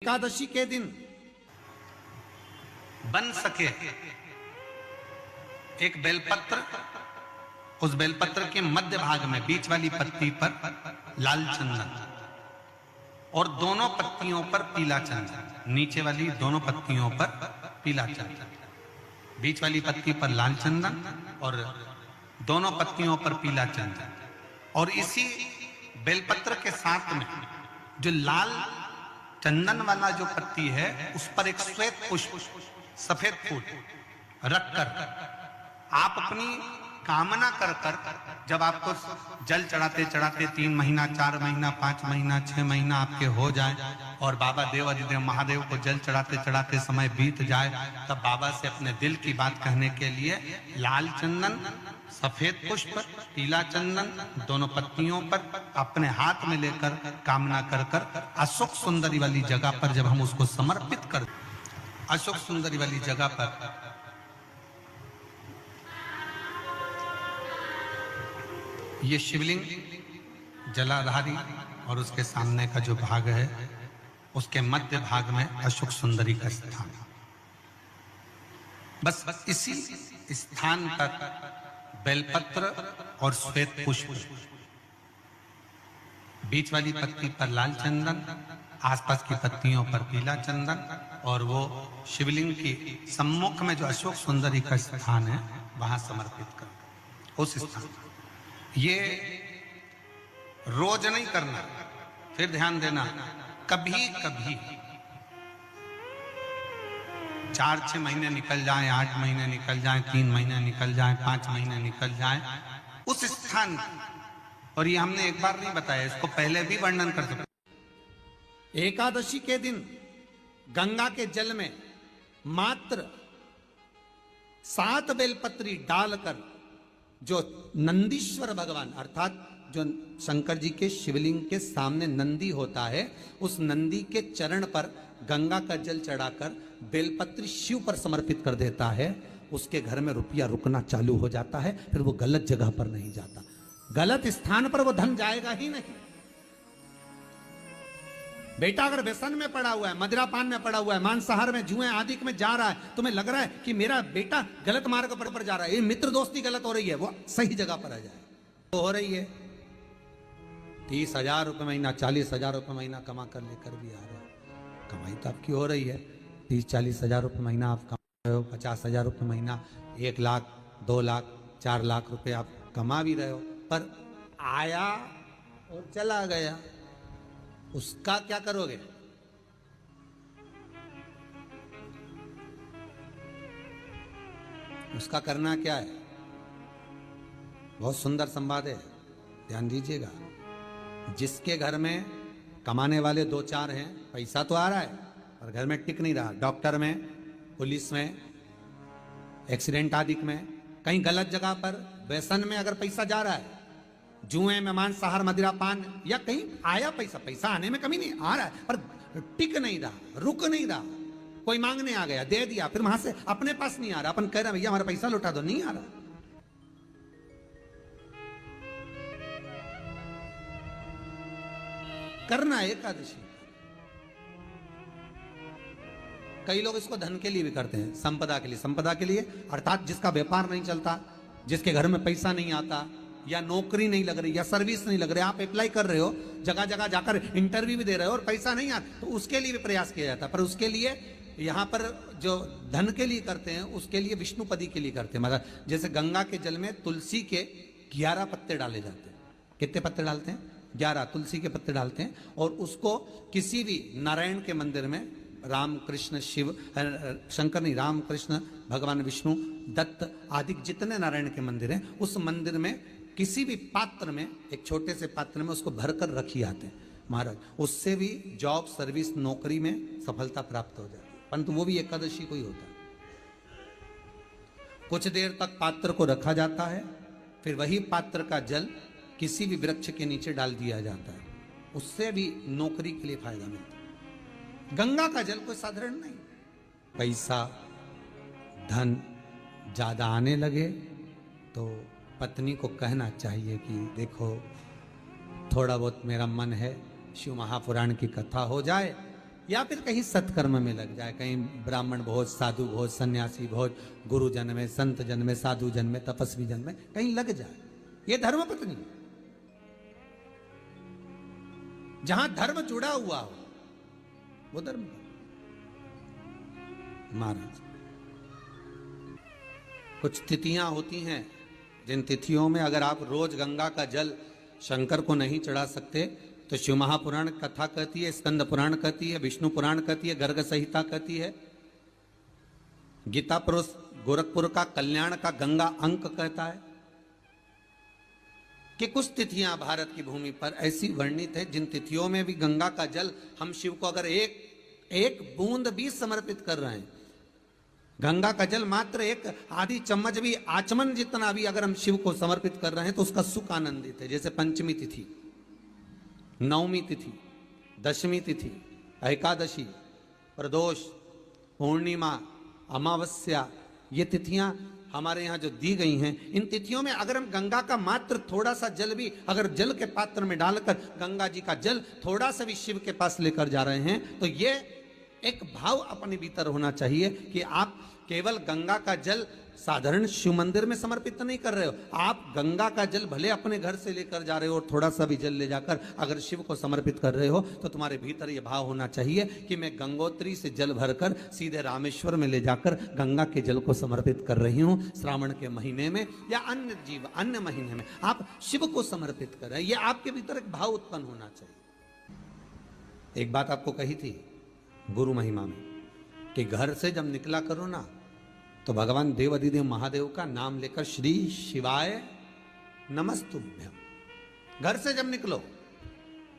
एकादशी के दिन बन सके एक बेलपत्र, उस बेलपत्र के मध्य भाग में बीच वाली पत्ती पर लाल चंदन और दोनों पत्तियों पर पीला चंदन, नीचे वाली दोनों पत्तियों पर पीला चंदन, बीच वाली पत्ती पर लाल चंदन और दोनों पत्तियों पर पीला चंदन। और इसी बेलपत्र के साथ में जो लाल चंदन वाला जो पत्ती है उस पर एक श्वेत पुष्प, सफेद फूल रखकर आप अपनी कामना कर कर, जब आपको जल चढ़ाते चढ़ाते 3 महीना, 4 महीना, 5 महीना, 6 महीना आपके हो जाए और बाबा देव अधिदेव महादेव को जल चढ़ाते चढ़ाते समय बीत जाए, तब बाबा से अपने दिल की बात कहने के लिए लाल चंदन, सफेद पुष्प, पीला चंदन दोनों पत्तियों पर अपने हाथ में लेकर कामना कर कर अशोक सुंदरी वाली जगह पर जब हम उसको समर्पित कर, अशोक सुंदरी वाली जगह पर ये शिवलिंग जलाधारी और उसके सामने का जो भाग है उसके मध्य भाग में अशोक सुंदरी का स्थान है। बस इसी स्थान पर बेलपत्र और श्वेत पुष्प, बीच वाली पत्ती पर लाल चंदन, आसपास की पत्तियों पर पीला चंदन और वो शिवलिंग की सम्मुख में जो अशोक सुंदरी का स्थान है वहां समर्पित कर, उस स्थान ये रोज नहीं करना। फिर ध्यान देना, कभी कभी 4-6 महीने निकल जाएं, 8 महीने निकल जाएं, 3 महीने निकल जाएं, 5 महीने निकल जाएं, उस स्थान, और ये हमने एक बार नहीं बताया, इसको पहले भी वर्णन कर सकते। एकादशी के दिन गंगा के जल में मात्र 7 बेलपत्री डालकर जो नंदीश्वर भगवान अर्थात जो शंकर जी के शिवलिंग के सामने नंदी होता है, उस नंदी के चरण पर गंगा का जल चढ़ाकर बेलपत्री शिव पर समर्पित कर देता है, उसके घर में रुपया रुकना चालू हो जाता है। फिर वो गलत जगह पर नहीं जाता, गलत स्थान पर वो धन जाएगा ही नहीं। बेटा अगर व्यसन में पड़ा हुआ है, मदिरा पान में पड़ा हुआ है, मांसाहार में, जुए आदि में जा रहा है, तुम्हें लग रहा है कि मेरा बेटा गलत मार्ग पर जा रहा है, ये मित्र दोस्ती गलत हो रही है, वो सही जगह पर आ जाए। तो हो रही है 30,000 रुपये महीना, 40,000 रुपये महीना कमा कर लेकर भी आ रहे हो, कमाई तो आपकी हो रही है। 30-40 हजार रुपये महीना आप कमा रहे हो, 50,000 रुपये महीना, 1 लाख, 2 लाख, 4 लाख रुपए आप कमा भी रहे हो, पर आया और चला गया, उसका क्या करोगे? उसका करना क्या है? बहुत सुंदर संवाद है, ध्यान दीजिएगा। जिसके घर में कमाने वाले 2-4 हैं, पैसा तो आ रहा है पर घर में टिक नहीं रहा, डॉक्टर में, पुलिस में, एक्सीडेंट आदि में, कहीं गलत जगह पर व्यसन में अगर पैसा जा रहा है, जुए में, मांसाहार, मदिरा पान, या कहीं आया पैसा, पैसा आने में कमी नहीं, आ रहा है पर टिक नहीं रहा, रुक नहीं रहा, कोई मांगने आ गया, दे दिया, फिर वहां से अपने पास नहीं आ रहा, अपन कह रहे भैया हमारा पैसा लौटा दो, नहीं आ रहा। करना है एकादशी। कई लोग इसको धन के लिए भी करते हैं, संपदा के लिए, संपदा के लिए अर्थात जिसका व्यापार नहीं चलता, जिसके घर में पैसा नहीं आता, या नौकरी नहीं लग रही, या सर्विस नहीं लग रही, आप अप्लाई कर रहे हो, जगह जगह जाकर इंटरव्यू भी दे रहे हो और पैसा नहीं आता, तो उसके लिए भी प्रयास किया जाता है। पर उसके लिए यहाँ पर जो धन के लिए करते हैं, उसके लिए विष्णुपदी के लिए करते हैं। मतलब जैसे गंगा के जल में तुलसी के 11 पत्ते डाले जाते हैं। कितने पत्ते डालते हैं? 11 तुलसी के पत्ते डालते हैं, और उसको किसी भी नारायण के मंदिर में, राम कृष्ण शिव, शंकर नहीं, राम कृष्ण भगवान विष्णु, दत्त आदि जितने नारायण के मंदिर हैं, उस मंदिर में किसी भी पात्र में, एक छोटे से पात्र में उसको भरकर रखी आते हैं महाराज, उससे भी जॉब, सर्विस, नौकरी में सफलता प्राप्त हो जाती है। परंतु वो भी एकादशी को ही होता है। कुछ देर तक पात्र को रखा जाता है, फिर वही पात्र का जल किसी भी वृक्ष के नीचे डाल दिया जाता है, उससे भी नौकरी के लिए फायदा मिलता है। गंगा का जल कोई साधारण नहीं। पैसा, धन ज्यादा आने लगे तो पत्नी को कहना चाहिए कि देखो थोड़ा बहुत मेरा मन है, शिव महापुराण की कथा हो जाए या फिर कहीं सत्कर्म में लग जाए, कहीं ब्राह्मण भोज, साधु भोज, सन्यासी भोज, गुरु जन में, संत जन में, साधु जन में, तपस्वी जन में कहीं लग जाए। ये धर्म पत्नी है। जहां धर्म जुड़ा हुआ हो वो धर्म। महाराज कुछ तिथियां होती हैं, जिन तिथियों में अगर आप रोज गंगा का जल शंकर को नहीं चढ़ा सकते तो शिव महापुराण कथा कहती है, स्कंद पुराण कहती है, विष्णु पुराण कहती है, गर्ग संहिता कहती है, गीता पुरुष गोरखपुर का कल्याण का गंगा अंक कहता है कि कुछ तिथियां भारत की भूमि पर ऐसी वर्णित है जिन तिथियों में भी गंगा का जल हम शिव को अगर एक बूंद भी समर्पित कर रहे हैं, गंगा का जल मात्र एक आधी चम्मच भी, आचमन जितना भी अगर हम शिव को समर्पित कर रहे हैं तो उसका सुख आनंदित है। जैसे पंचमी तिथि, नवमी तिथि, दशमी तिथि, एकादशी, प्रदोष, पूर्णिमा, अमावस्या, ये तिथियां हमारे यहाँ जो दी गई हैं, इन तिथियों में अगर हम गंगा का मात्र थोड़ा सा जल भी अगर जल के पात्र में डालकर गंगा जी का जल थोड़ा सा भी शिव के पास लेकर जा रहे हैं तो ये एक भाव अपने भीतर होना चाहिए कि आप केवल गंगा का जल साधारण शिव मंदिर में समर्पित नहीं कर रहे हो, आप गंगा का जल भले अपने घर से लेकर जा रहे हो और थोड़ा सा भी जल ले जाकर अगर शिव को समर्पित कर रहे हो तो तुम्हारे भीतर यह भाव होना चाहिए कि मैं गंगोत्री से जल भरकर सीधे रामेश्वर में ले जाकर गंगा के जल को समर्पित कर रही हूं। श्रावण के महीने में या अन्य महीने में आप शिव को समर्पित कर रहे हैं, यह आपके भीतर एक भाव उत्पन्न होना चाहिए। एक बात आपको कही थी गुरु महिमा में कि घर से जब निकला करो ना तो भगवान देव अधिदेव महादेव का नाम लेकर श्री शिवाय नमस्तुभ्यम। घर से जब निकलो,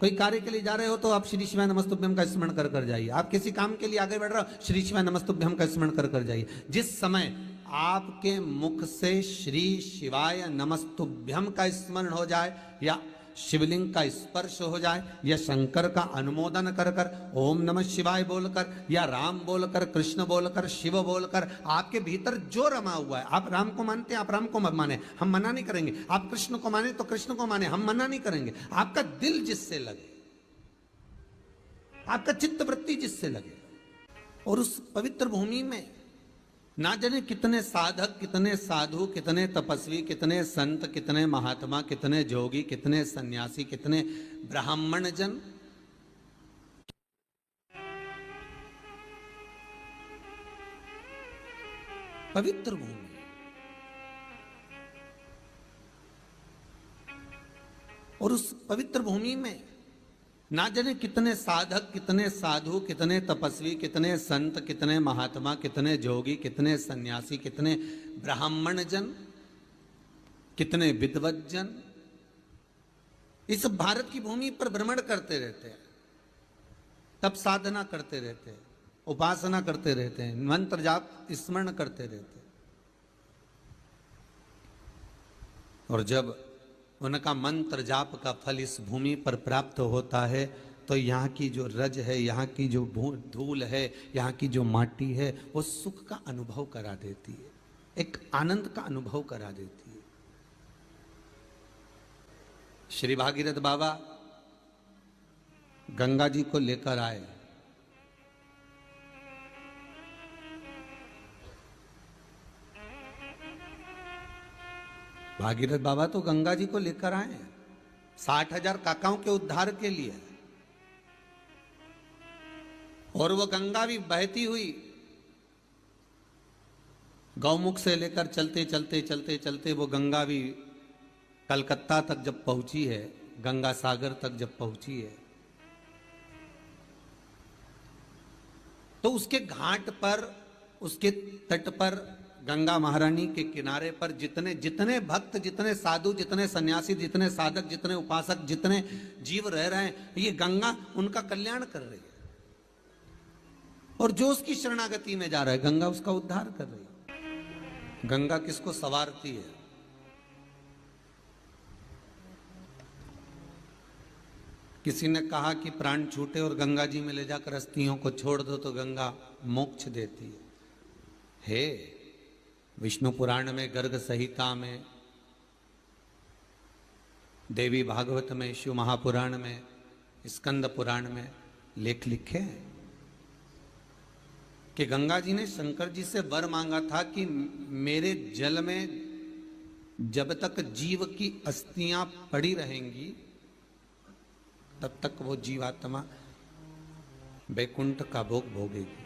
कोई कार्य के लिए जा रहे हो तो आप श्री शिवाय नमस्तुभ्यम का स्मरण कर कर जाइए। आप किसी काम के लिए आगे बढ़ रहे हो, श्री शिवाय नमस्तुभ्यम का स्मरण कर कर जाइए। जिस समय आपके मुख से श्री शिवाय नमस्तुभ्यम का स्मरण हो जाए या शिवलिंग का स्पर्श हो जाए या शंकर का अनुमोदन कर कर ओम नमः शिवाय बोलकर या राम बोलकर, कृष्ण बोलकर, शिव बोलकर, आपके भीतर जो रमा हुआ है, आप राम को मानते हैं आप राम को माने, हम मना नहीं करेंगे। आप कृष्ण को माने तो कृष्ण को माने, हम मना नहीं करेंगे। आपका दिल जिससे लगे, आपका चित्त वृत्ति जिससे लगे, और उस पवित्र भूमि में ना जाने कितने साधक, कितने साधु, कितने तपस्वी, कितने संत, कितने महात्मा, कितने जोगी, कितने सन्यासी, कितने ब्राह्मण जन पवित्र भूमि, और उस पवित्र भूमि में ना जाने कितने साधक, कितने साधु, कितने तपस्वी, कितने संत, कितने महात्मा, कितने जोगी, कितने सन्यासी, कितने ब्राह्मण जन, कितने विद्वत जन इस भारत की भूमि पर भ्रमण करते रहते हैं, तप साधना करते रहते हैं, उपासना करते रहते हैं, मंत्र जाप स्मरण करते रहते हैं। और जब उनका मंत्र जाप का फल इस भूमि पर प्राप्त होता है तो यहाँ की जो रज है, यहाँ की जो धूल है, यहाँ की जो माटी है, वो सुख का अनुभव करा देती है, एक आनंद का अनुभव करा देती है। श्री भागीरथ बाबा गंगा जी को लेकर आए। भागीरथ बाबा तो गंगा जी को लेकर आए 60,000 काकाओं के उद्धार के लिए, और वो गंगा भी बहती हुई गौमुख से लेकर चलते चलते चलते चलते वो गंगा भी कलकत्ता तक जब पहुंची है, गंगा सागर तक जब पहुंची है, तो उसके घाट पर, उसके तट पर, गंगा महारानी के किनारे पर जितने जितने भक्त, जितने साधु, जितने सन्यासी, जितने साधक, जितने उपासक, जितने जीव रह रहे हैं, ये गंगा उनका कल्याण कर रही है। और जो उसकी शरणागति में जा रहा है, गंगा उसका उद्धार कर रही है। गंगा किसको संवारती है? किसी ने कहा कि प्राण छूटे और गंगा जी में ले जाकर अस्थियों को छोड़ दो तो गंगा मोक्ष देती है। विष्णु पुराण में, गर्ग संहिता में, देवी भागवत में, शिव महापुराण में, स्कंद पुराण में लेख लिखे हैं कि गंगा जी ने शंकर जी से वर मांगा था कि मेरे जल में जब तक जीव की अस्थियां पड़ी रहेंगी तब तक वो जीवात्मा वैकुंठ का भोग भोगेगी।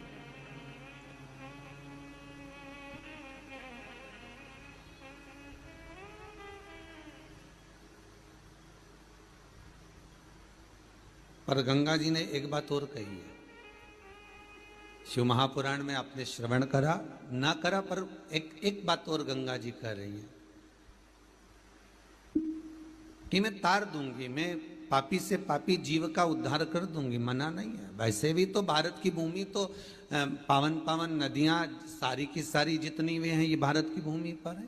पर गंगा जी ने एक बात और कही है, शिव महापुराण में आपने श्रवण करा ना करा, पर एक बात और गंगा जी कह रही है कि मैं तार दूंगी, मैं पापी से पापी जीव का उद्धार कर दूंगी, मना नहीं है। वैसे भी तो भारत की भूमि तो पावन पावन नदियां सारी की सारी जितनी वे हैं ये भारत की भूमि पर है,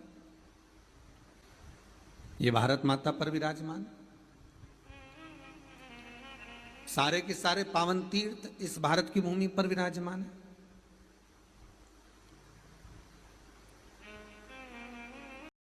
ये भारत माता पर विराजमान, सारे के सारे पावन तीर्थ इस भारत की भूमि पर विराजमान है।